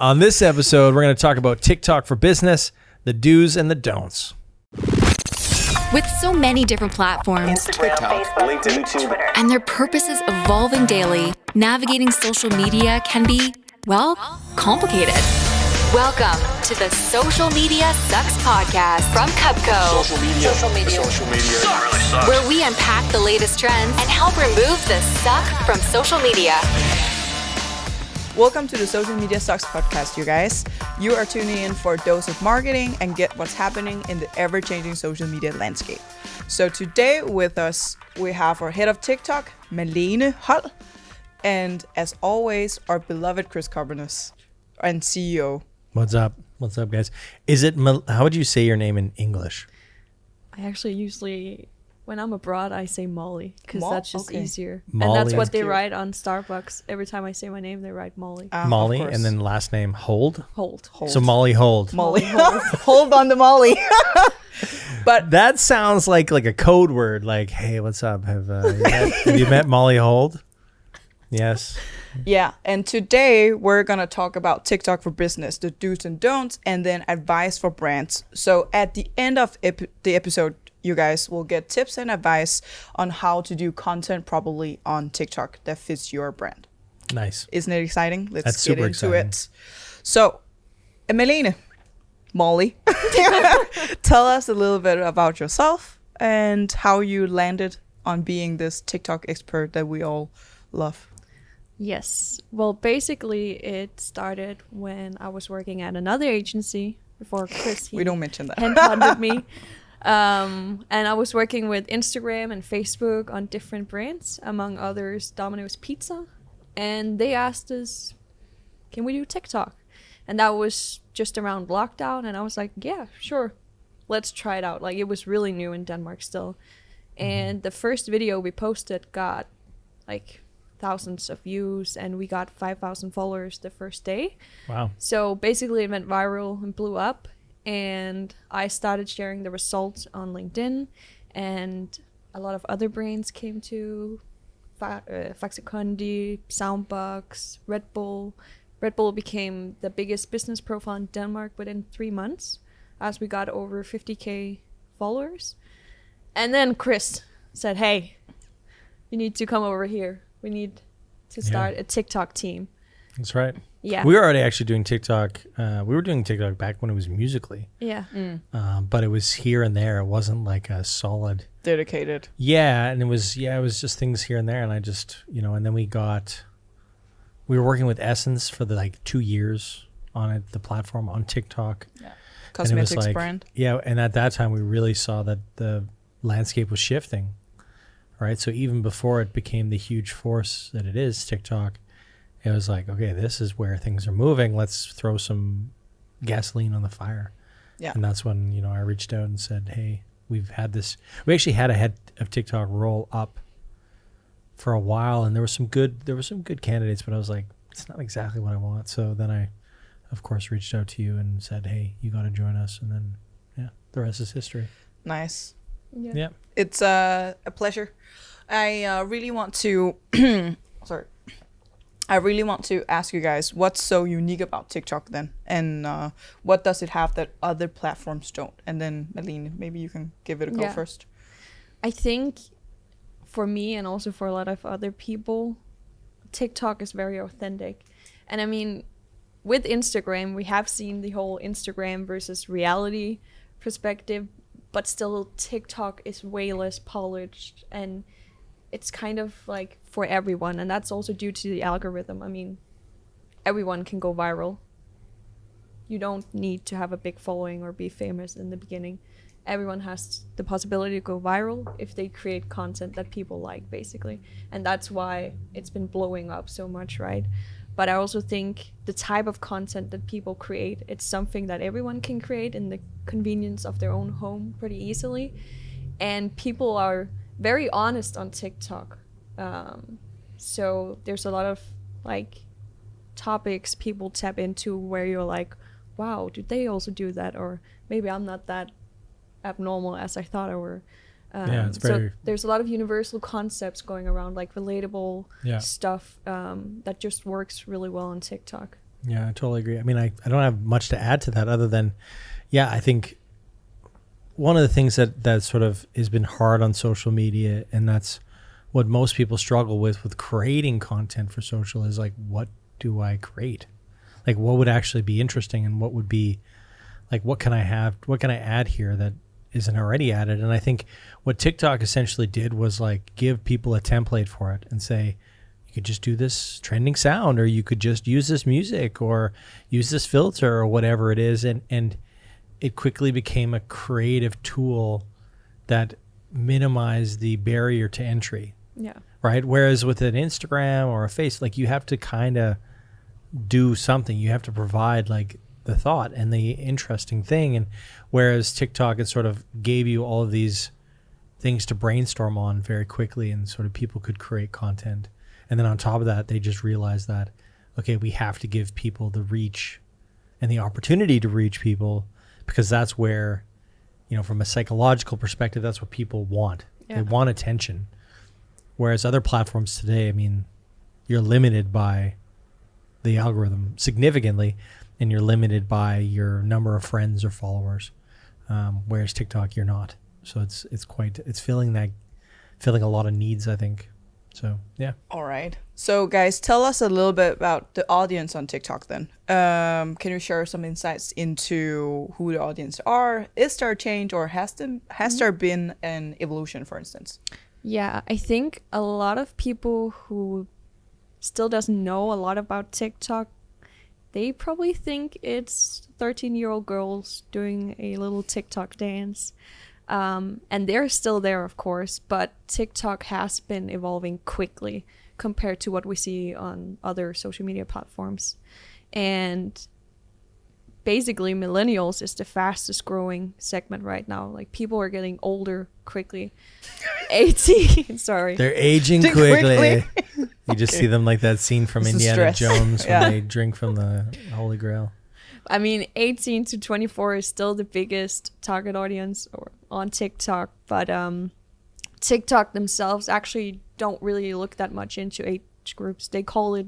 On this episode, we're going to talk about TikTok for business, the do's and the don'ts. With so many different platforms, TikTok, LinkedIn, YouTube, and their purposes evolving daily, navigating social media can be, well, complicated. Welcome to the Social Media Sucks podcast from Kubbco. Social media. Really sucks. Where we unpack the latest trends and help remove the suck from social media. Welcome to the Social Media Sucks podcast, you guys. You are tuning in for a dose of marketing and get what's happening in the ever-changing social media landscape. So today with us, we have our head of TikTok, Malene, Holm, and as always, our beloved Kubbernus and CEO. What's up? What's up, guys? How would you say your name in English? I actually usually, when I'm abroad, I say Molly because that's just easier. Molly. And that's what That's they cute. write on Starbucks. Every time I say my name, they write Molly. Molly, Of course. and then last name Hold. Hold. So Molly Hold. Molly. Hold on to Molly. But That sounds like a code word. Like, hey, what's up? Have you met Molly Hold? Yes. yeah, and today we're going to talk about TikTok for business, the do's and don'ts, and then advice for brands. So at the end of the episode, you guys will get tips and advice on how to do content properly on TikTok that fits your brand. Nice. Isn't it exciting? Let's That's get super into exciting. it. So, Malene, Molly, tell us a little bit about yourself and how you landed on being this TikTok expert that we all love. Yes. Well, basically, it started when I was working at another agency before Chris. We don't mention that. Headhunted me. And I was working with Instagram and Facebook on different brands, among others, Domino's Pizza. And they asked us, can we do TikTok? And that was just around lockdown. And I was like, yeah, sure. Let's try it out. Like, it was really new in Denmark still. And the first video we posted got like thousands of views, and we got 5,000 followers the first day. Wow. So basically it went viral and blew up, and I started sharing the results on LinkedIn, and a lot of other brands came to Faxekondi, Soundbox, Red Bull. Red Bull became the biggest business profile in Denmark within 3 months, as we got over 50k followers. And then Chris said, hey, you need to come over here. We need to start a TikTok team. That's right. Yeah. We were already actually doing TikTok. We were doing TikTok back when it was Musical.ly. Yeah. But it was here and there. It wasn't like a solid. Dedicated. Yeah, and it was just things here and there, and I just and then we were working with Essence for the 2 years on it, the platform on TikTok. Yeah. And it was Cosmetics brand. Yeah, and at that time we really saw that the landscape was shifting. Right, so even before it became the huge force that it is, TikTok, it was like, okay, this is where things are moving. Let's throw some gasoline on the fire. Yeah. And that's when I reached out and said, hey, we actually had a head of TikTok roll up for a while, and there were some good candidates, but I was like, it's not exactly what I want. So then I, of course, reached out to you and said, hey, you got to join us, and then the rest is history. Nice. Yeah. It's a pleasure. I really want to ask you guys what's so unique about TikTok then, and what does it have that other platforms don't? And then Malene, maybe you can give it a go first. I think for me and also for a lot of other people, TikTok is very authentic. And I mean, with Instagram, we have seen the whole Instagram versus reality perspective, but still TikTok is way less polished, and it's kind of like for everyone, and that's also due to the algorithm. I mean, everyone can go viral. You don't need to have a big following or be famous in the beginning. Everyone has the possibility to go viral if they create content that people like, basically. And that's why it's been blowing up so much, right? But I also think the type of content that people create, it's something that everyone can create in the convenience of their own home pretty easily. And people are very honest on TikTok. So there's a lot of topics people tap into where you're like, wow, do they also do that? Or maybe I'm not that abnormal as I thought I were. It's very... So there's a lot of universal concepts going around, like relatable Yeah. stuff that just works really well on TikTok. Yeah, I totally agree. I mean, I don't have much to add to that other than, yeah, I think one of the things that sort of has been hard on social media, and that's what most people struggle with creating content for social, is like, what do I create? Like, what would actually be interesting, and what would be, like, what can I add here that isn't already added? And I think what TikTok essentially did was like give people a template for it and say, you could just do this trending sound, or you could just use this music, or use this filter, or whatever it is. And it quickly became a creative tool that minimized the barrier to entry. Yeah. Right. Whereas with an Instagram or a face, like, you have to kind of do something. You have to provide like the thought and the interesting thing. And whereas TikTok, it sort of gave you all of these things to brainstorm on very quickly, and sort of people could create content. And then on top of that, they just realized that, okay, we have to give people the reach and the opportunity to reach people, because that's where, from a psychological perspective, that's what people want. Yeah. They want attention. Whereas other platforms today, I mean, you're limited by the algorithm significantly, and you're limited by your number of friends or followers. Whereas TikTok, you're not. So it's filling a lot of needs, I think. So, yeah. All right. So, guys, tell us a little bit about the audience on TikTok then. Can you share some insights into who the audience are? Is there a change, or has there been an evolution, for instance? Yeah, I think a lot of people who still doesn't know a lot about TikTok, they probably think it's 13-year-old girls doing a little TikTok dance. And they're still there, of course, but TikTok has been evolving quickly compared to what we see on other social media platforms. And basically, millennials is the fastest growing segment right now. Like, people are getting older quickly. 18, sorry. They're aging quickly. You just see them like that scene from It's the Indiana stress. Jones when Yeah. they drink from the Holy Grail. I mean, 18 to 24 is still the biggest target audience on TikTok, but TikTok themselves actually don't really look that much into age groups. They call it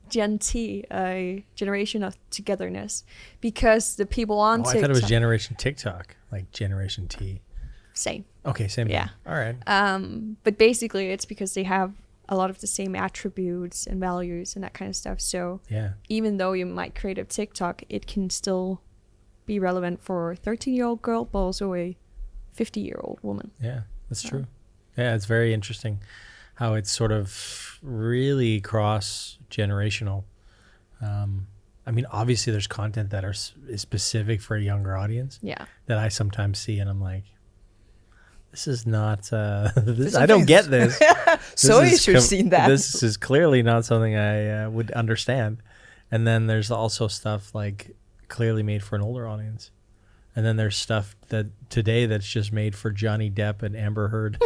Gen T, a generation of togetherness, because the people on TikTok... I thought it was Generation TikTok, like Generation T. Same. Okay, same Yeah. thing. All right. But basically, it's because they have a lot of the same attributes and values and that kind of stuff. So Yeah. even though you might create a TikTok, it can still be relevant for a 13-year-old girl, but also a 50-year-old woman. Yeah, that's true. Yeah, it's very interesting how it's sort of really cross-generational. I mean, obviously there's content that is specific for a younger audience Yeah. that I sometimes see, and I'm like, this is not, this, I don't get this. So This you is should have seen that. This is clearly not something I would understand. And then there's also stuff like clearly made for an older audience. And then there's stuff that today that's just made for Johnny Depp and Amber Heard.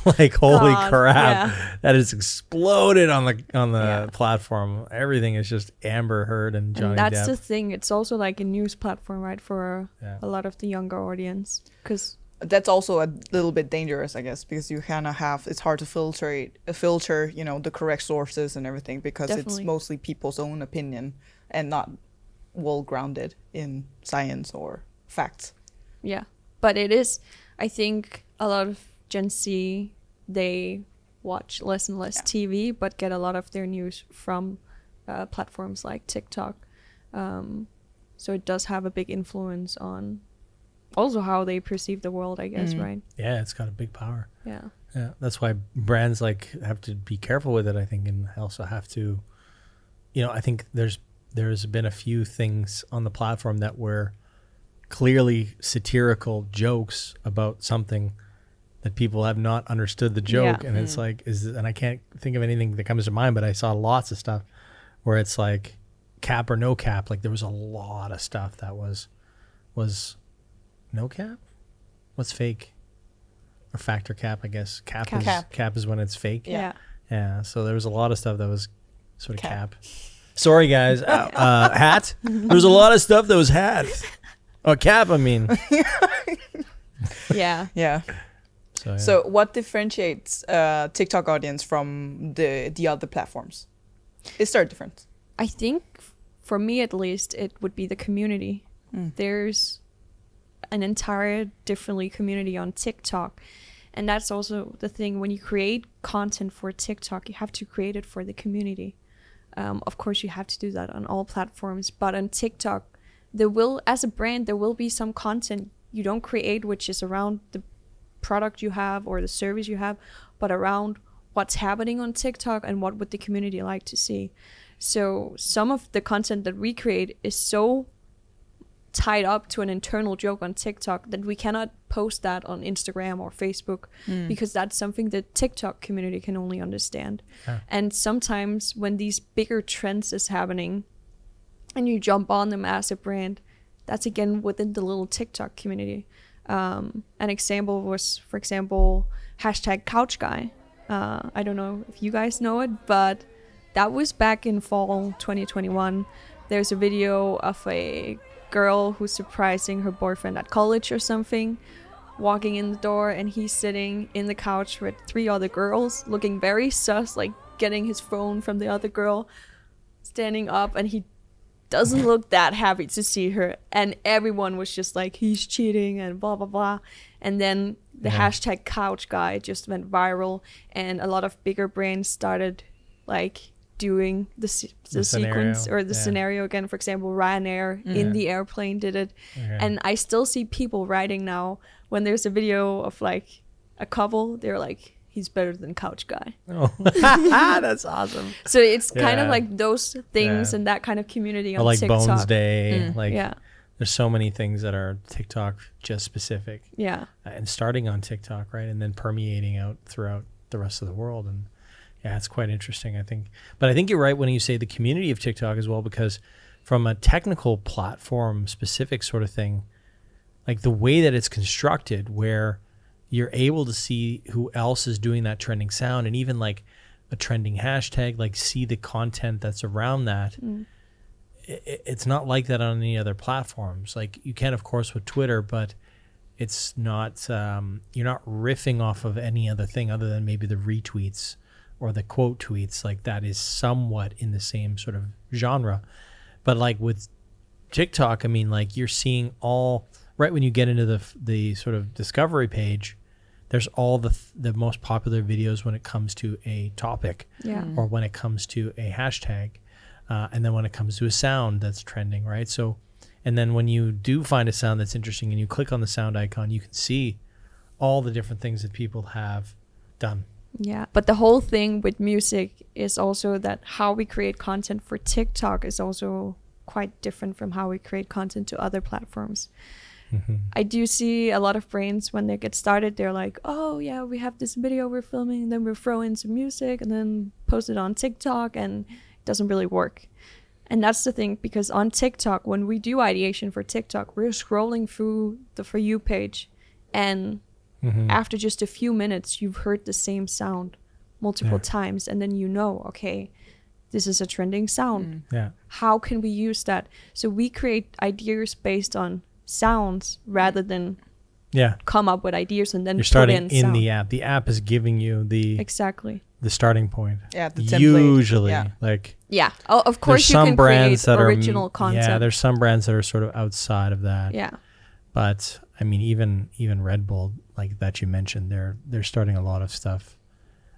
Like, holy God, crap. yeah. That has exploded on the platform. Everything is just Amber Heard and Johnny And that's Depp. the thing. It's also like a news platform, right, for Yeah. a lot of the younger audience. Because That's also a little bit dangerous, I guess, because you kind of have, it's hard to filter, the correct sources and everything, because Definitely. it's mostly people's own opinion and not well grounded in science or facts. yeah, but it is, I think a lot of Gen Z, they watch less and less TV, but get a lot of their news from platforms like TikTok. So it does have a big influence on also how they perceive the world, I guess, right? Yeah, it's got a big power. Yeah. Yeah, that's why brands like have to be careful with it, I think, and also have to, I think there's been a few things on the platform that were clearly satirical jokes about something that people have not understood the joke, Yeah. and it's like, and I can't think of anything that comes to mind, but I saw lots of stuff where it's like cap or no cap. Like, there was a lot of stuff that was no cap. What's fake? Or factor cap, I guess. Cap. Is when it's fake. Yeah. Yeah. So there was a lot of stuff that was sort of Cap. cap. Sorry, guys. Hat. There was a lot of stuff that was hat. Oh, cap. I mean. Yeah. Yeah. So, yeah. So what differentiates TikTok audience from the other platforms? Is there a difference? I think for me at least, it would be the community. There's an entire differently community on TikTok. And that's also the thing, when you create content for TikTok, you have to create it for the community. Of course, you have to do that on all platforms, but on TikTok, as a brand, there will be some content you don't create, which is around the product you have or the service you have, but around what's happening on TikTok and what would the community like to see. So some of the content that we create is so tied up to an internal joke on TikTok that we cannot post that on Instagram or Facebook, because that's something the TikTok community can only understand. And sometimes when these bigger trends is happening and you jump on them as a brand, that's again within the little TikTok community. An example was, for example, #CouchGuy. I don't know if you guys know it, but that was back in fall 2021. There's a video of a girl who's surprising her boyfriend at college or something, walking in the door, and he's sitting in the couch with 3 other girls, looking very sus, like getting his phone from the other girl, standing up, and he doesn't look that happy to see her, and everyone was just like, he's cheating and blah blah blah. And then the #CouchGuy just went viral, and a lot of bigger brands started like doing the sequence or the scenario again. For example, Ryanair in the airplane did it. And I still see people writing now when there's a video of like a couple, they're like, he's better than CouchGuy. That's awesome. So it's kind of like those things and that kind of community on like TikTok. Bones Day. There's so many things that are TikTok just specific. And starting on TikTok, right? And then permeating out throughout the rest of the world. And it's quite interesting, I think. But I think you're right when you say the community of TikTok as well, because from a technical platform specific sort of thing, like the way that it's constructed, where you're able to see who else is doing that trending sound, and even like a trending hashtag, like see the content that's around that. It's not like that on any other platforms. Like you can, of course, with Twitter, but it's not, you're not riffing off of any other thing other than maybe the retweets or the quote tweets. Like that is somewhat in the same sort of genre. But like with TikTok, I mean, like you're seeing all, right when you get into the sort of discovery page, there's all the most popular videos when it comes to a topic or when it comes to a hashtag. And then when it comes to a sound that's trending, right? So, and then when you do find a sound that's interesting and you click on the sound icon, you can see all the different things that people have done. Yeah, but the whole thing with music is also that how we create content for TikTok is also quite different from how we create content to other platforms. I do see a lot of brands when they get started, they're like, oh yeah, we have this video we're filming, and then we'll throw in some music and then post it on TikTok, and it doesn't really work. And that's the thing, because on TikTok, when we do ideation for TikTok, we're scrolling through the For You page, and after just a few minutes, you've heard the same sound multiple times, and then you know, okay, this is a trending sound. How can we use that? So we create ideas based on sounds rather than come up with ideas and then you're starting put in sound. the app. The app is giving you the starting point. The template. Usually, of course, you can create original content. Yeah, there's some brands that are sort of outside of that. But I mean, even Red Bull, like that you mentioned, they're starting a lot of stuff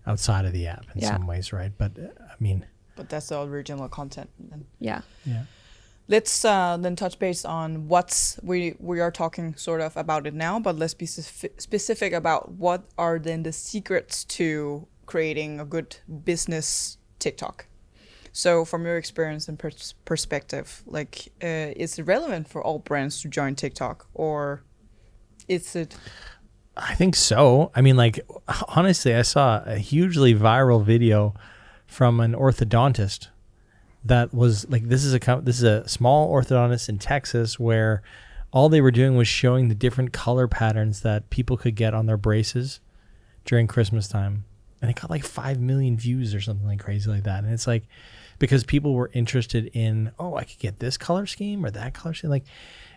outside of the app in some ways, right? But I mean, but that's the original content. Yeah. Let's then touch base on we are talking sort of about it now, but let's be specific about what are then the secrets to creating a good business TikTok. So from your experience and perspective, like is it relevant for all brands to join TikTok, or is it? I think so. I mean, like honestly, I saw a hugely viral video from an orthodontist that was like, this is a small orthodontist in Texas where all they were doing was showing the different color patterns that people could get on their braces during Christmas time. And it got like 5 million views or something like crazy like that. And it's like, because people were interested in, I could get this color scheme or that color scheme. Like,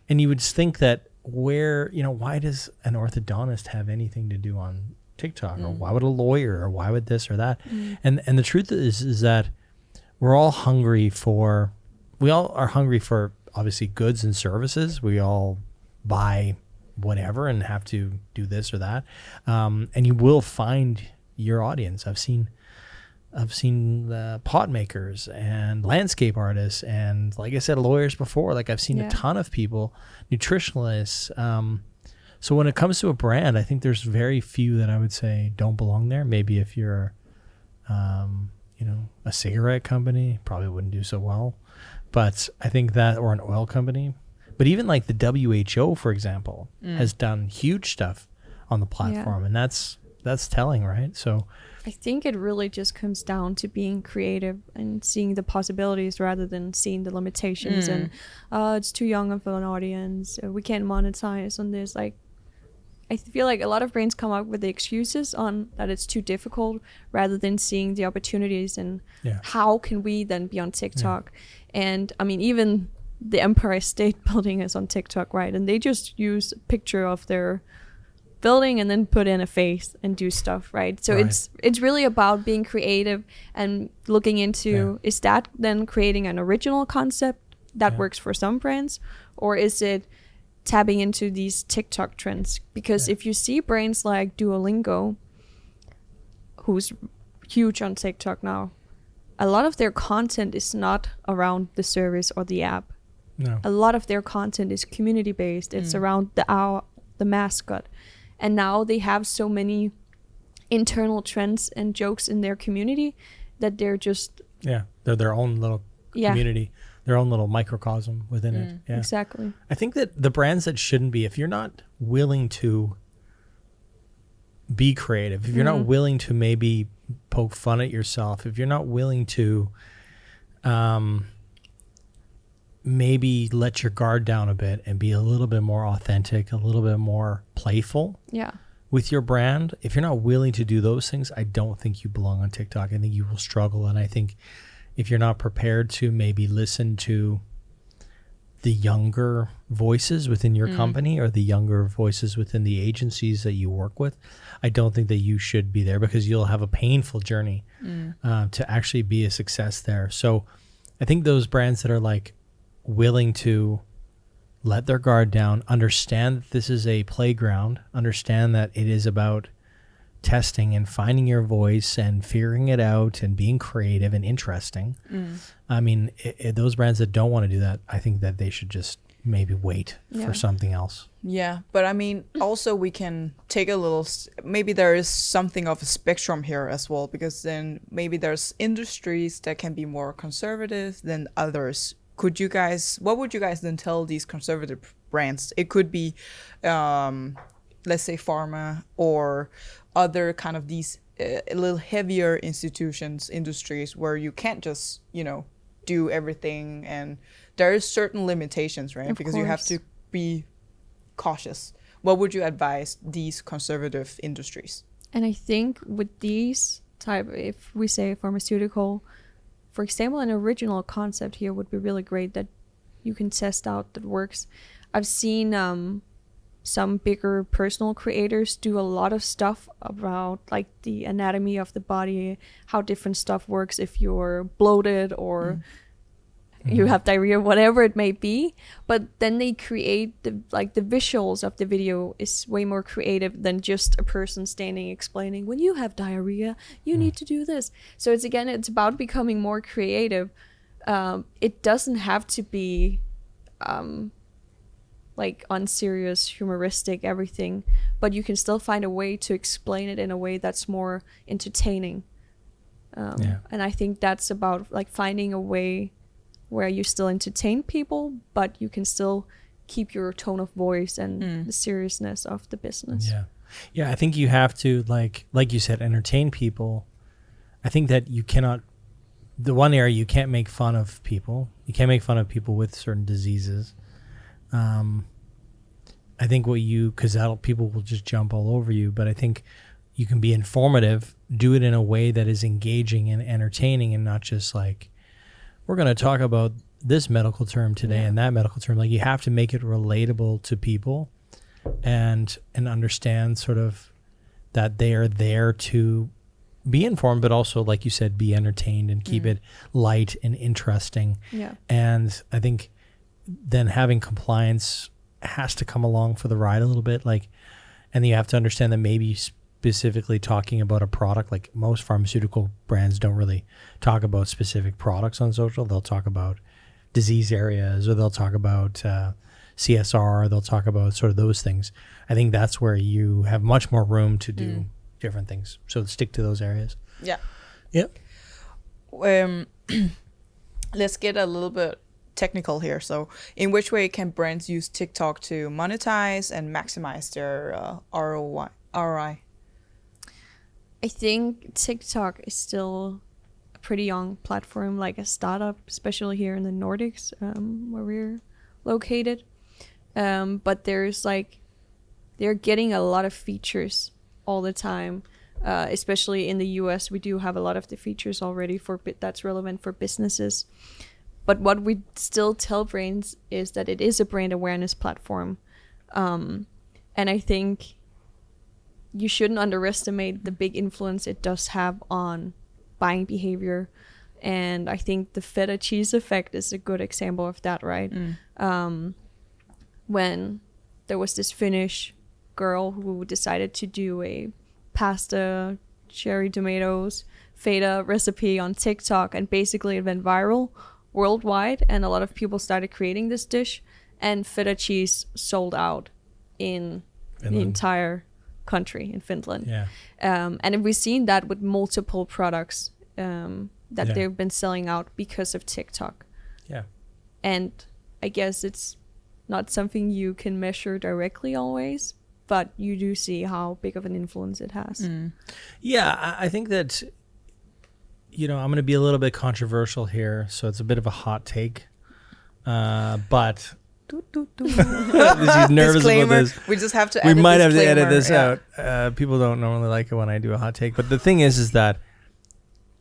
and you would think that why does an orthodontist have anything to do on TikTok? Or why would a lawyer, or why would this or that? And the truth is that we're all hungry for are hungry for obviously goods and services. We all buy whatever and have to do this or that. And you will find your audience. I've seen the pot makers and landscape artists and, like I said, lawyers before. Like I've seen a ton of people, nutritionalists. So when it comes to a brand, I think there's very few that I would say don't belong there. Maybe if you're, a cigarette company, probably wouldn't do so well. But I think that, or an oil company. But even like the WHO, for example, has done huge stuff on the platform, and that's telling, right? So I think it really just comes down to being creative and seeing the possibilities rather than seeing the limitations and it's too young of an audience, we can't monetize on this. Like, I feel like a lot of brands come up with the excuses on that it's too difficult rather than seeing the opportunities and how can we then be on TikTok. And I mean, even the Empire State Building is on TikTok, right? And they just use a picture of their building and then put in a face and do stuff, right? So it's really about being creative and looking into, is that then creating an original concept that works for some brands, or is it tapping into these TikTok trends? Because if you see brands like Duolingo, who's huge on TikTok now, a lot of their content is not around the service or the app. No. A lot of their content is community based. It's around the mascot. And now they have so many internal trends and jokes in their community that they're just... Yeah, they're their own little community, their own little microcosm within it. Yeah, exactly. I think that the brands that shouldn't be, if you're not willing to be creative, if you're not willing to maybe poke fun at yourself, if you're not willing to maybe let your guard down a bit and be a little bit more authentic, a little bit more playful with your brand, if you're not willing to do those things, I don't think you belong on TikTok. I think you will struggle. And I think if you're not prepared to maybe listen to the younger voices within your company or the younger voices within the agencies that you work with, I don't think that you should be there, because you'll have a painful journey to actually be a success there. So I think those brands that are like willing to let their guard down, understand that this is a playground, understand that it is about testing and finding your voice and figuring it out and being creative and interesting. I mean, those brands that don't want to do that, I think that they should just maybe wait for something else. Yeah, but I mean, also we can take a little, maybe there is something of a spectrum here as well, because then maybe there's industries that can be more conservative than others. What would you guys then tell these conservative brands? It could be, let's say pharma or other kind of these a little heavier industries where you can't just, do everything, and there is certain limitations, right? Because you have to be cautious. What would you advise these conservative industries? And I think with these type, if we say pharmaceutical, for example, an original concept here would be really great that you can test out that works. I've seen some bigger personal creators do a lot of stuff about like the anatomy of the body, how different stuff works if you're bloated or you have diarrhea, whatever it may be. But then they create the visuals of the video is way more creative than just a person standing explaining, when you have diarrhea, you need to do this. So it's about becoming more creative. It doesn't have to be like unserious, humoristic, everything, but you can still find a way to explain it in a way that's more entertaining. And I think that's about like finding a way where you still entertain people, but you can still keep your tone of voice and the seriousness of the business. Yeah, I think you have to, like you said, entertain people. I think that you cannot, the one area you can't make fun of people. You can't make fun of people with certain diseases. I think because people will just jump all over you, but I think you can be informative, do it in a way that is engaging and entertaining, and not just like, we're going to talk about this medical term today and that medical term. Like, you have to make it relatable to people and understand sort of that they are there to be informed, but also, like you said, be entertained and keep it light and interesting. Yeah. And I think then having compliance has to come along for the ride a little bit. Like, and you have to understand that maybe specifically talking about a product, like most pharmaceutical brands don't really talk about specific products on social. They'll talk about disease areas, or they'll talk about CSR, they'll talk about sort of those things. I think that's where you have much more room to do different things. So stick to those areas. Yeah. Yep. Let's get a little bit technical here. So in which way can brands use TikTok to monetize and maximize their ROI? I think TikTok is still a pretty young platform, like a startup, especially here in the Nordics, where we're located. But they're getting a lot of features all the time. Especially in the US, we do have a lot of the features already that's relevant for businesses. But what we still tell brands is that it is a brand awareness platform. And I think you shouldn't underestimate the big influence it does have on buying behavior. And I think the feta cheese effect is a good example of that, right? When there was this Finnish girl who decided to do a pasta, cherry tomatoes, feta recipe on TikTok, and basically it went viral worldwide, and a lot of people started creating this dish, and feta cheese sold out in the entire country in Finland. Yeah. And we've seen that with multiple products that they've been selling out because of TikTok. Yeah. And I guess it's not something you can measure directly always, but you do see how big of an influence it has. Yeah, I think that, I'm going to be a little bit controversial here, so it's a bit of a hot take. But he's nervous Disclaimer. about this. We just have to We edit might have to disclaimer. edit this Yeah. out. People don't normally like it when I do a hot take. But the thing is that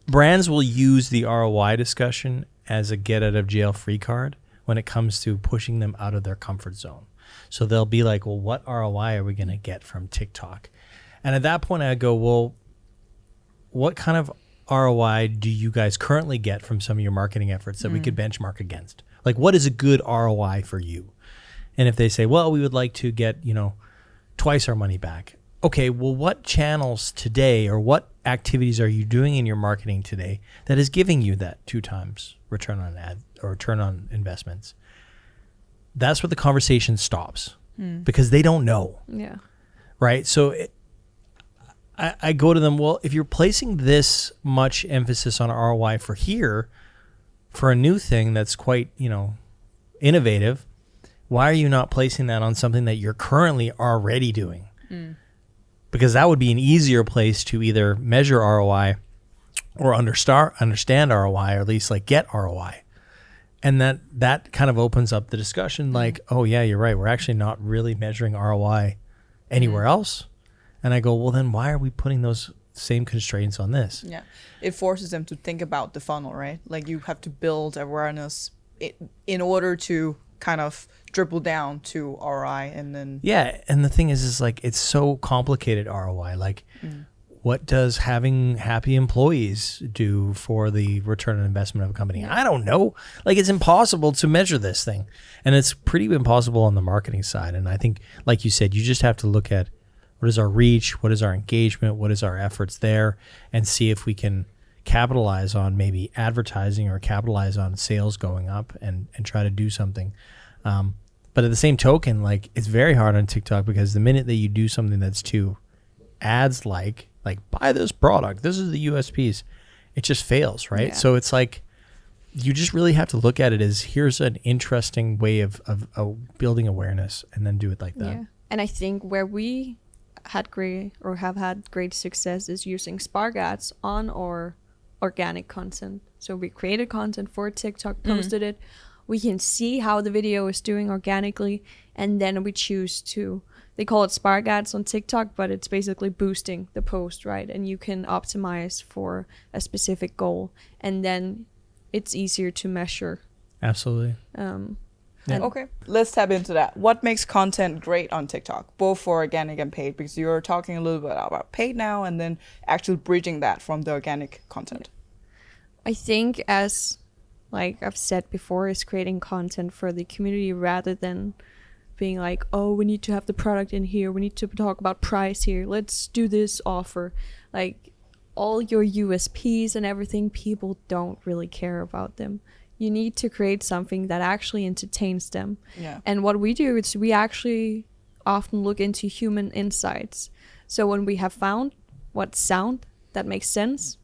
brands will use the ROI discussion as a get out of jail free card when it comes to pushing them out of their comfort zone. So they'll be like, well, what ROI are we going to get from TikTok? And at that point, I go, well, what kind of ROI do you guys currently get from some of your marketing efforts that we could benchmark against? Like, what is a good ROI for you? And if they say, well, we would like to get, twice our money back. Okay, well, what channels today, or what activities are you doing in your marketing today that is giving you that 2 times return on ad or return on investments? That's where the conversation stops because they don't know. Yeah. Right. So I go to them, well, if you're placing this much emphasis on ROI for here, for a new thing that's quite, innovative, why are you not placing that on something that you're currently already doing? Because that would be an easier place to either measure ROI or understand ROI, or at least like get ROI. And that kind of opens up the discussion like, oh, yeah, you're right. We're actually not really measuring ROI anywhere else. And I go, well, then why are we putting those same constraints on this? Yeah. It forces them to think about the funnel, right? Like you have to build awareness in order to kind of dribble down to ROI and then... Yeah. And the thing is like, it's so complicated ROI. Like, what does having happy employees do for the return on investment of a company? I don't know. Like, it's impossible to measure this thing. And it's pretty impossible on the marketing side. And I think, like you said, you just have to look at what is our reach, what is our engagement, what is our efforts there, and see if we can capitalize on maybe advertising or capitalize on sales going up and try to do something. But at the same token, like, it's very hard on TikTok because the minute that you do something that's too ads like buy this product, this is the USPs, it just fails, right? Yeah. So it's like you just really have to look at it as here's an interesting way of building awareness and then do it like that. Yeah. And I think where we have had great success is using Spark ads on our organic content. So we created content for TikTok, posted it. We can see how the video is doing organically, and then we choose to, they call it Spark ads on TikTok, but it's basically boosting the post, right? And you can optimize for a specific goal, and then it's easier to measure. Absolutely. Yeah. Okay, let's tap into that. What makes content great on TikTok, both for organic and paid? Because you're talking a little bit about paid now, and then actually bridging that from the organic content. I think, as like I've said before, is creating content for the community rather than being like, oh, we need to have the product in here, we need to talk about price here, let's do this offer. Like, all your USPs and everything, people don't really care about them. You need to create something that actually entertains them. Yeah. And what we do is we actually often look into human insights. So when we have found what sound that makes sense,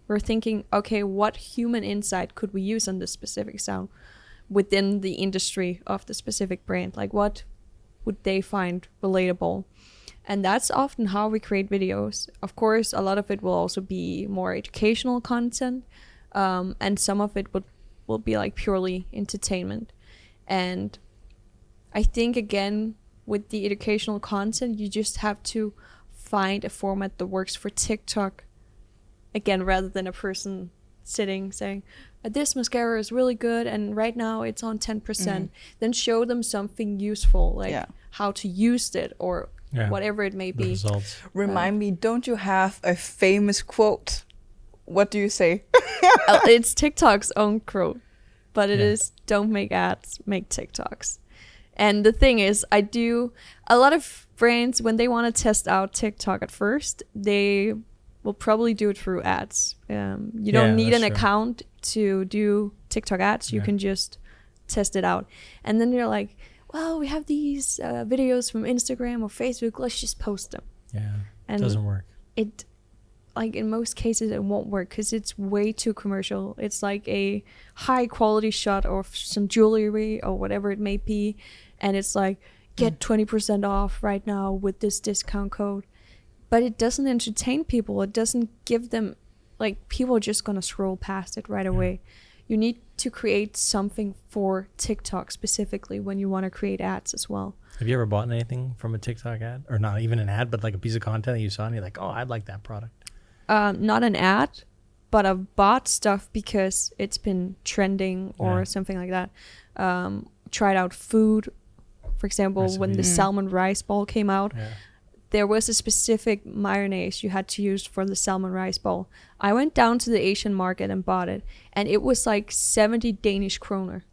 we're thinking, okay, what human insight could we use on this specific sound within the industry of the specific brand? Like, what would they find relatable? And that's often how we create videos. Of course, a lot of it will also be more educational content, and some of it will be like purely entertainment. And I think, again, with the educational content, you just have to find a format that works for TikTok, again, rather than a person sitting saying, this mascara is really good and right now it's on 10%. Then show them something useful, like how to use it or whatever it may be. Results. Remind me, don't you have a famous quote? What do you say? It's TikTok's own quote, but it is, don't make ads, make TikToks. And the thing is, a lot of brands, when they want to test out TikTok at first, they will probably do it through ads. You don't need an account to do TikTok ads. You can just test it out. And then you're like, well, we have these videos from Instagram or Facebook, let's just post them. Yeah, and doesn't work. It, like, in most cases, it won't work because it's way too commercial. It's like a high quality shot of some jewelry or whatever it may be. And it's like, get 20% off right now with this discount code. But it doesn't entertain people. It doesn't give them, like, people are just going to scroll past it right away. You need to create something for TikTok specifically when you want to create ads as well. Have you ever bought anything from a TikTok ad? Or not even an ad, but like a piece of content that you saw and you're like, oh, I'd like that product? Not an ad, but I've bought stuff because it's been trending or something like that. Tried out food. For example, when the salmon rice ball came out, there was a specific mayonnaise you had to use for the salmon rice ball. I went down to the Asian market and bought it, and it was like 70 Danish kroner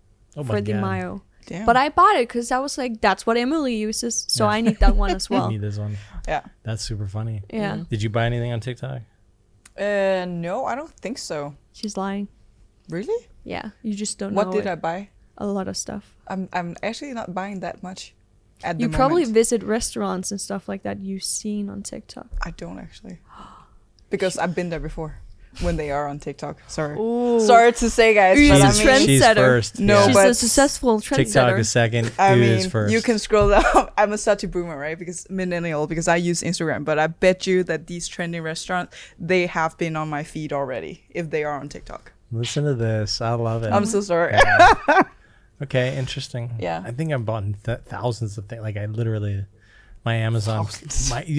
for the mayo. Damn. But I bought it because I was like, that's what Emily uses, so I need that one as well. I need this one. Yeah. That's super funny. Yeah. Did you buy anything on TikTok? No, I don't think so. She's lying. Really? Yeah, you just don't know. What did I buy? A lot of stuff. I'm actually not buying that much at the You moment. probably visit restaurants and stuff like that you've seen on TikTok. I don't actually. Because I've been there before when they are on TikTok. Sorry. Ooh. Sorry to say, guys. She's but a I mean, She's trendsetter. first. No, She's but a successful trendsetter. TikTok is second. I Dude mean, is first. you can scroll down. I'm such a boomer, right? Because millennial, because I use Instagram. But I bet you that these trending restaurants, they have been on my feed already if they are on TikTok. Listen to this. I love it. I'm so sorry. Yeah. Okay, interesting. Yeah. I think I've bought thousands of things. Like, I literally, my Amazon,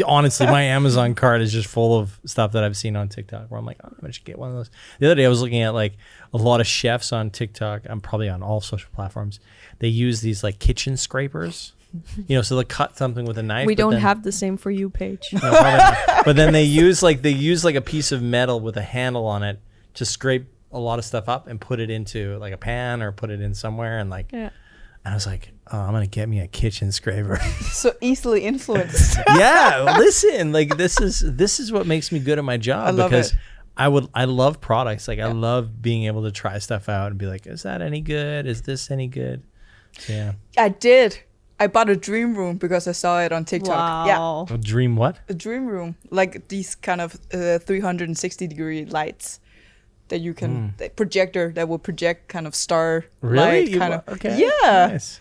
honestly, my Amazon cart is just full of stuff that I've seen on TikTok where I'm like, oh, I should get one of those. The other day I was looking at like a lot of chefs on TikTok. I'm probably on all social platforms. They use these like kitchen scrapers, so they'll cut something with a knife. We don't have the same For You page. No, probably not. But then they use like a piece of metal with a handle on it to scrape a lot of stuff up and put it into like a pan or put it in somewhere and like and I was like, oh, I'm gonna get me a kitchen scraper. So easily influenced. Yeah, listen, like this is what makes me good at my job. I love because it. I love products. Like I love being able to try stuff out and be like, is that any good? Is this any good? So, yeah. I did. I bought a dream room because I saw it on TikTok. Wow. A dream what? A dream room, like these kind of 360-degree lights that you can the projector that will project kind of star light kind of. Okay. Yeah. Nice.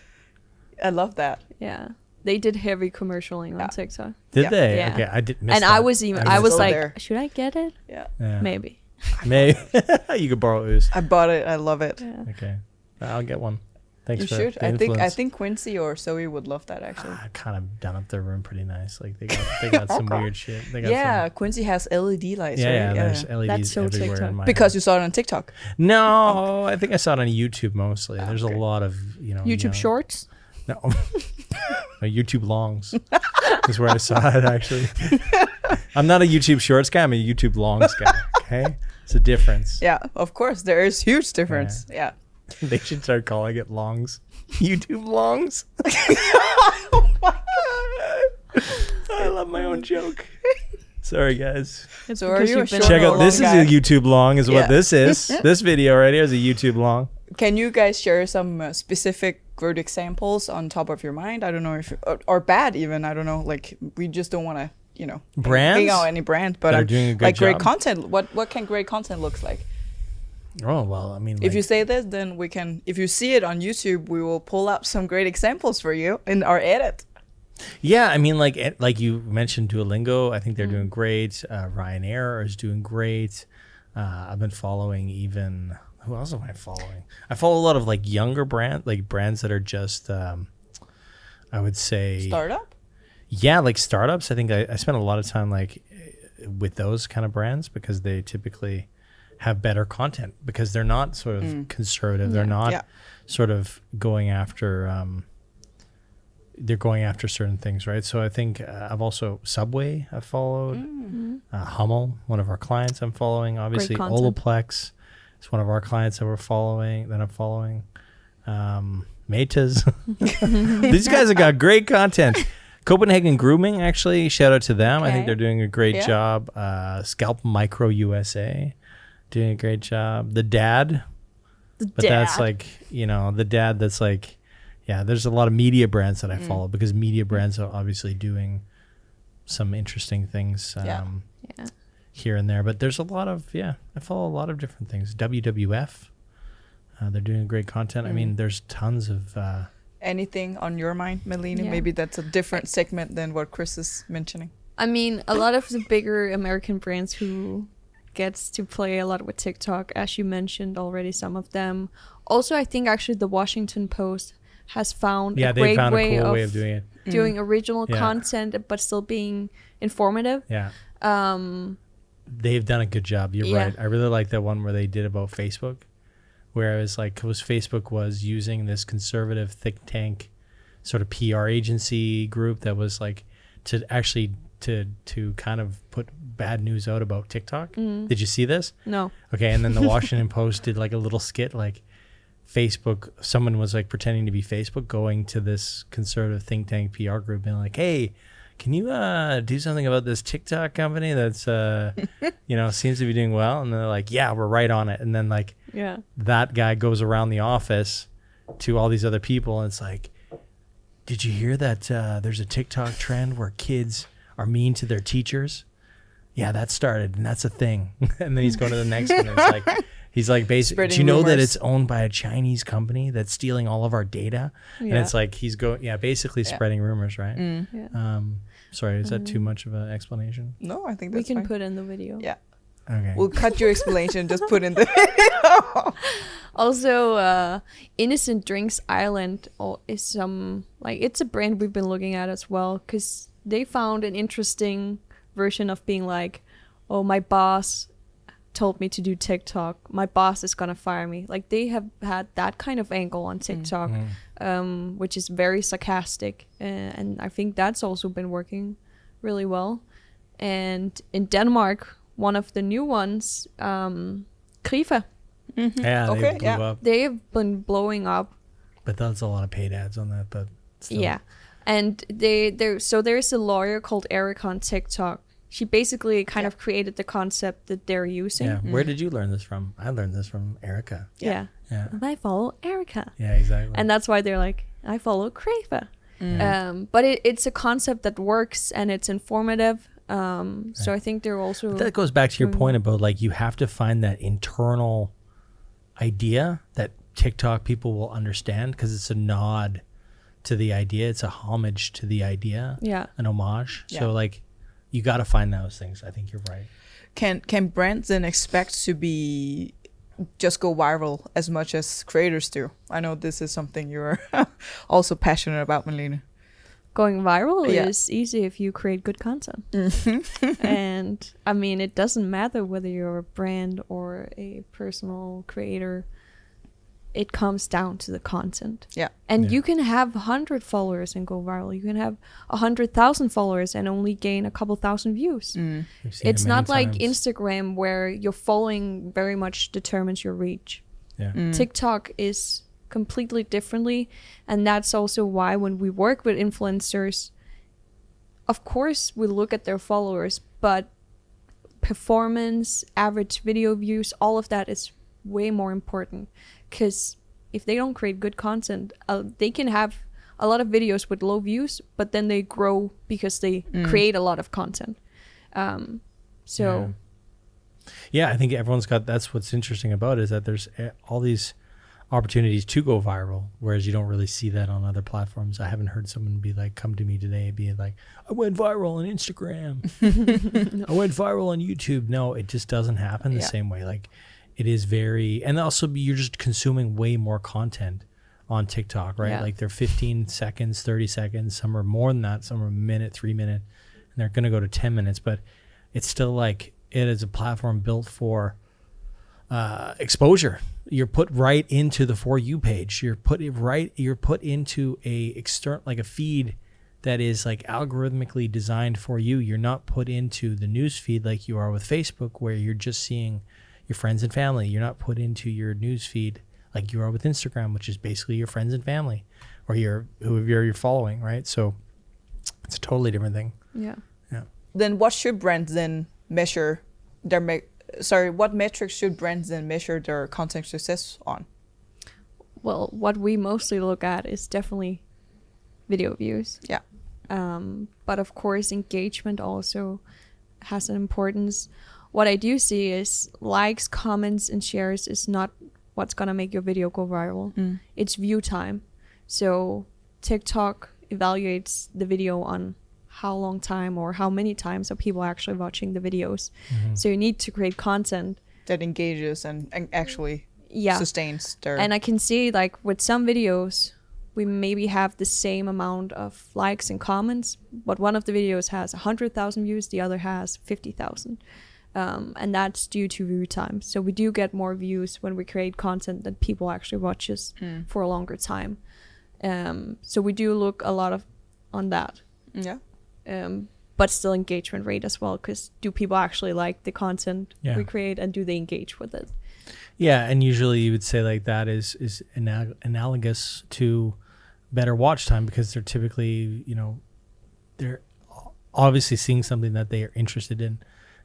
I love that. Yeah. They did heavy commercialing on TikTok. Did they? Yeah. Okay, I did miss And that. I was still like, there. should I get it? Yeah. Yeah. Maybe. Maybe you could borrow ooze. I bought it. I love it. Yeah. Okay, I'll get one. Thanks You for should. the I influence. think Quincy or Zoe would love that actually. I kind of done up their room pretty nice. Like they got some weird shit. They got Yeah, Quincy has LED lights, some, yeah, right? there's LEDs That's so everywhere TikTok. in my Because house. you saw it on TikTok. No, I think I saw it on YouTube mostly. There's a lot of YouTube young- Shorts. No, no, YouTube Longs is where I saw it actually. I'm not a YouTube Shorts guy. I'm a YouTube Longs guy. Okay, it's a difference. Yeah, of course. There is huge difference. Yeah. They should start calling it Longs. YouTube Longs. I love my own joke. Sorry, guys. It's So are because you a you've been short Check or out. long This is guy? a YouTube Long, is Yeah. what this is. This video right here is a YouTube Long. Can you guys share some specific good examples on top of your mind? I don't know if or bad even. I don't know. Like we just don't want to, Brands hang out any brand, but that are doing a good like great job? content. What can great content looks like? Oh well, I mean, If you say this, then we can. If you see it on YouTube, we will pull up some great examples for you in our edit. yeah, I mean, like you mentioned Duolingo. I think they're doing great. Ryanair is doing great. I've been following even. Who else am I following? I follow a lot of like younger brands that are just, I would say, Startup. yeah, like startups. I think I spend a lot of time like with those kind of brands because they typically have better content because they're not sort of conservative. They're not Yeah. sort of going after. They're going after certain things, right? So I think I've also Subway I've followed, Hummel, one of our clients I'm following. Obviously, content. Olaplex is one of our clients that I'm following. Metas. These guys have got great content. Copenhagen Grooming, actually, shout out to them. I think Okay. they're doing a great Yeah. job. Scalp Micro USA, doing a great job. The Dad, but that's like, the Dad that's like, yeah, there's a lot of media brands that I follow because media brands are obviously doing some interesting things Yeah. here and there. But there's a lot of, I follow a lot of different things. WWF, they're doing great content. I mean, there's tons of... Anything on your mind, Malene? Yeah. Maybe that's a different segment than what Chris is mentioning. I mean, a lot of the bigger American brands who gets to play a lot with TikTok, as you mentioned already, some of them. Also, I think actually the Washington Post has found a they great found a way, cool of way of doing it. doing original Yeah. content, but still being informative. Yeah. Um, They've done a good job. You're Yeah. right. I really like that one where they did about Facebook, where it was like, because Facebook was using this conservative think tank sort of PR agency group that was like to actually to kind of put bad news out about TikTok. Did you see this? no. Okay, and then the Washington Post did like a little skit, like Facebook, someone was like pretending to be Facebook going to this conservative think tank PR group and like, hey, can you do something about this TikTok company that's seems to be doing well? And they're like, yeah, we're right on it. And then like Yeah. that guy goes around the office to all these other people and it's like, did you hear that there's a TikTok trend where kids are mean to their teachers? Yeah, that started and that's a thing. And then he's going to the next one and it's like, he's like, basically, do Spreading you know that rumors. it's owned by a Chinese company that's stealing all of our data? And Yeah. it's like, he's basically spreading rumors, right? Yeah. Sorry, is that too much of an explanation? No, I think We that's can fine. put in the video. Yeah. Okay. We'll cut your explanation. Just put in the video. Also, Innocent Drinks Island is it's a brand we've been looking at as well because they found an interesting version of being like, oh, my boss told me to do TikTok. My boss is gonna fire me. Like they have had that kind of angle on TikTok, which is very sarcastic, and I think that's also been working really well. And in Denmark, one of the new ones, Krifa, Yeah, Okay, they blew yeah. up. they have been blowing up. But that's a lot of paid ads on that. But still. Yeah, and there's a lawyer called Erica on TikTok. She basically kind of created the concept that they're using. Yeah. Where did you learn this from? I learned this from Erica. Yeah. Yeah. I follow Erica. Yeah, exactly. And that's why they're like, I follow Krifa. But it's a concept that works and it's informative. So I think they're also... That goes back to your point about like you have to find that internal idea that TikTok people will understand because it's a nod to the idea. It's a homage to the idea. Yeah. An homage. Yeah. So like you got to find those things. I think you're right. Can brands then expect to be just go viral as much as creators do? I know this is something you're also passionate about, Malene. Going viral Yeah. is easy if you create good content. And I mean, it doesn't matter whether you're a brand or a personal creator. It comes down to the content. Yeah. And Yeah. you can have 100 followers and go viral. You can have 100,000 followers and only gain a couple thousand views. We've seen It's it many not like times. Instagram where your following very much determines your reach. Yeah. TikTok is completely differently, and that's also why when we work with influencers, of course we look at their followers, but performance, average video views, all of that is way more important, because if they don't create good content, they can have a lot of videos with low views, but then they grow because they create a lot of content. So Yeah, I think everyone's got, that's what's interesting about it, is that there's all these opportunities to go viral, whereas you don't really see that on other platforms. I haven't heard someone be like, come to me today, be like, I went viral on Instagram. I went viral on YouTube. No, it just doesn't happen the same way. Like, it is very, and also you're just consuming way more content on TikTok, right? Yeah. Like they're 15 seconds, 30 seconds, some are more than that, some are a minute, 3 minute, and they're going to go to 10 minutes, but it's still like, it is a platform built for exposure. You're put right into the For You page. You're put into a external, like a feed that is like algorithmically designed for you. You're not put into the news feed like you are with Facebook, where you're just seeing your friends and family. You're not put into your news feed like you are with Instagram, which is basically your friends and family, or whoever you're following, right? So it's a totally different thing. yeah. Yeah. Then what should brands then measure their what metrics should brands then measure their content success on? Well, what we mostly look at is definitely video views. Yeah. But of course, engagement also has an importance. What I do see is likes, comments, and shares is not what's gonna make your video go viral. It's view time. So TikTok evaluates the video on how long time or how many times are people actually watching the videos. So you need to create content That engages and actually yeah sustains their... and I can see, like, with some videos we maybe have the same amount of likes and comments, but one of the videos has 100,000 views, the other has 50,000, and that's due to view time. So we do get more views when we create content that people actually watches for a longer time. So we do look a lot on that. Yeah. But still engagement rate as well, because do people actually like the content we create, and do they engage with it? Yeah, and usually you would say like that is analogous to better watch time, because they're typically, they're obviously seeing something that they are interested in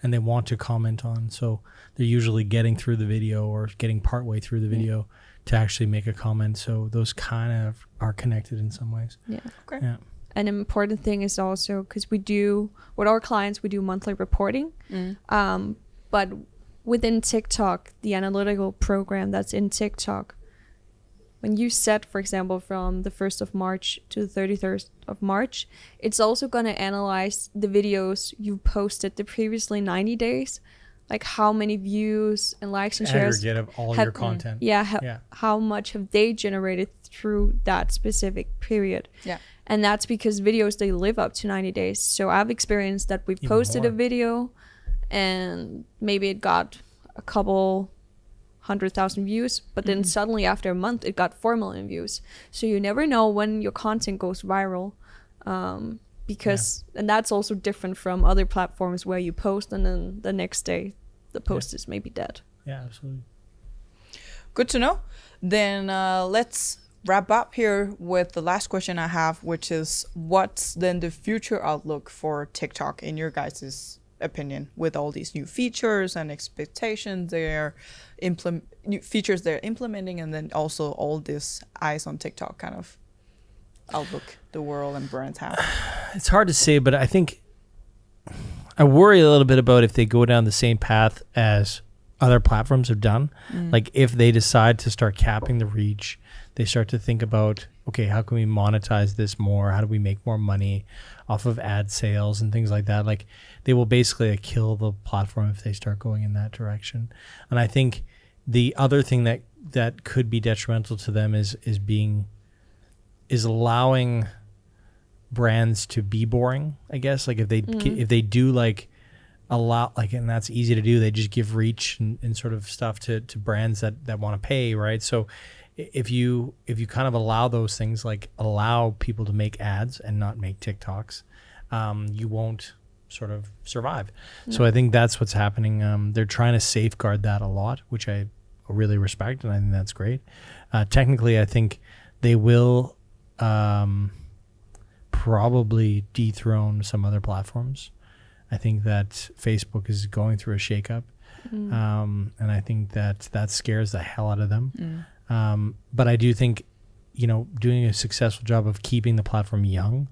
and they want to comment on. So they're usually getting through the video or getting partway through the video to actually make a comment. So those kind of are connected in some ways. Yeah. Okay. Yeah. An important thing is also, because we do, with our clients, we do monthly reporting. But within TikTok, the analytical program that's in TikTok, when you set, for example, from the 1st of March to the 31st of March, it's also going to analyze the videos you posted the previously 90 days, like how many views and likes and shares. Aggregate of all have- your content. How much have they generated through that specific period. Yeah. And that's because videos, they live up to 90 days. So I've experienced that we Even posted a more. video and maybe it got a couple 100,000 views, but then suddenly after a month it got 4 million views. So you never know when your content goes viral, because and that's also different from other platforms where you post and then the next day the post is maybe dead. Yeah, absolutely. Good to know. Then let's wrap up here with the last question I have, which is, what's then the future outlook for TikTok in your guys' opinion, with all these new features and expectations new features they're implementing, and then also all this eyes on TikTok kind of outlook the world and brands have? It's hard to say, but I think I worry a little bit about if they go down the same path as other platforms have done. Like if they decide to start capping the reach, they start to think about, okay, how can we monetize this more? How do we make more money off of ad sales and things like that? Like they will basically kill the platform if they start going in that direction. And I think The other thing that could be detrimental to them is allowing brands to be boring, I guess. Like if they do like allow, like, and that's easy to do, they just give reach and sort of stuff to brands that want to pay, right? So if you kind of allow those things, like allow people to make ads and not make TikToks, you won't sort of survive. So I think that's what's happening. They're trying to safeguard that a lot, which I really respect, and I think that's great. Technically, I think they will probably dethrone some other platforms. I think that Facebook is going through a shakeup, and I think that scares the hell out of them. But I do think, doing a successful job of keeping the platform young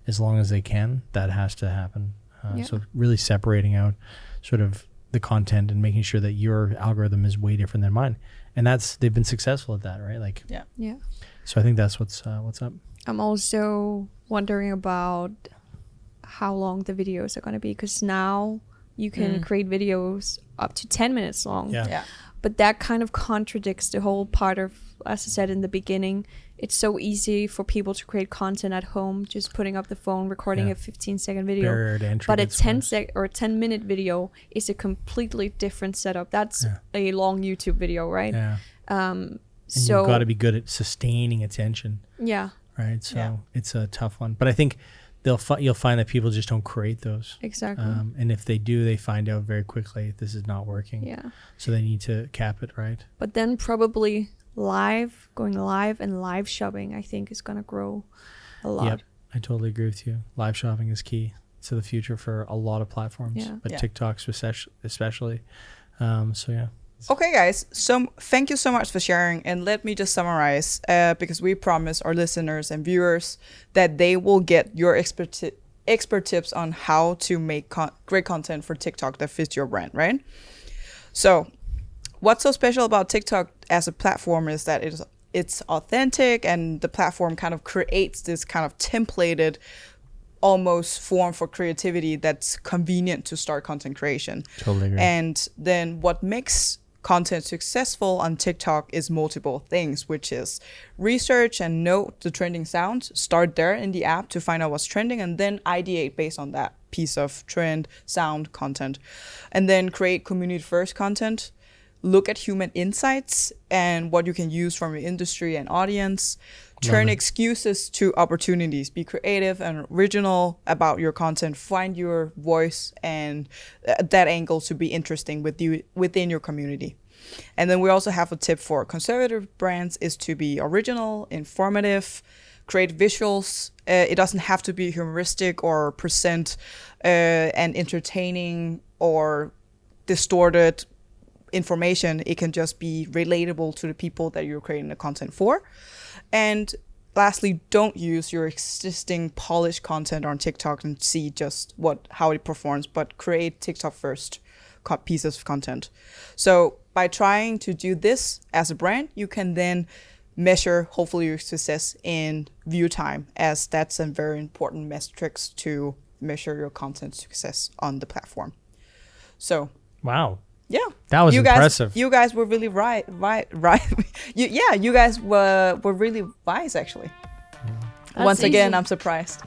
as long as they can, that has to happen. So really separating out sort of the content and making sure that your algorithm is way different than mine. And they've been successful at that, right? Like, Yeah. So I think that's what's up. I'm also wondering about how long the videos are going to be, because now you can create videos up to 10 minutes long. Yeah. But that kind of contradicts the whole part of, as I said in the beginning, it's so easy for people to create content at home, just putting up the phone, recording a 15-second video. Barrier to entry But a gets 10-minute video is a completely different setup. That's a long YouTube video, right? Yeah. So You've got to be good at sustaining attention. Yeah. Right. So it's a tough one. But I think you'll find that people just don't create those. Exactly. And if they do, they find out very quickly this is not working. Yeah. So they need to cap it, right? But then probably going live and live shopping, I think, is going to grow a lot. Yep. I totally agree with you. Live shopping is key to the future for a lot of platforms, but TikTok's especially. So yeah. Okay, guys. So thank you so much for sharing. And let me just summarize, because we promise our listeners and viewers that they will get your expert tips on how to make great content for TikTok that fits your brand, right? So what's so special about TikTok as a platform is that it's authentic, and the platform kind of creates this kind of templated almost form for creativity that's convenient to start content creation. Totally agree. And then what makes content successful on TikTok is multiple things, which is research and note the trending sounds, start there in the app to find out what's trending, and then ideate based on that piece of trend, sound, content. And then create community first content, look at human insights and what you can use from your industry and audience, turn excuses to opportunities, be creative and original about your content, find your voice and that angle to be interesting within your community. And then we also have a tip for conservative brands is to be original, informative, create visuals. It doesn't have to be humoristic or present an entertaining or distorted information. It can just be relatable to the people that you're creating the content for. And lastly, don't use your existing polished content on TikTok and see just how it performs, but create TikTok first pieces of content. So by trying to do this as a brand, you can then measure hopefully your success in view time, as that's a very important metrics to measure your content success on the platform. So wow. Yeah, that was impressive. You guys were really right. You guys were really wise, actually. That's Once again, easy. I'm surprised.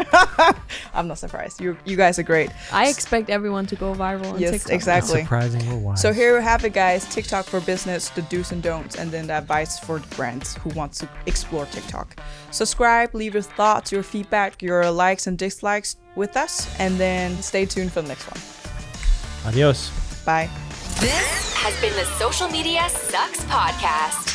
I'm not surprised. You guys are great. I expect everyone to go viral on Yes, TikTok. exactly. Surprising or wise. So here we have it, guys. TikTok for business, the do's and don'ts, and then the advice for the brands who want to explore TikTok. Subscribe, leave your thoughts, your feedback, your likes and dislikes with us, and then stay tuned for the next one. Adios. Bye. This has been the Social Media Sucks Podcast.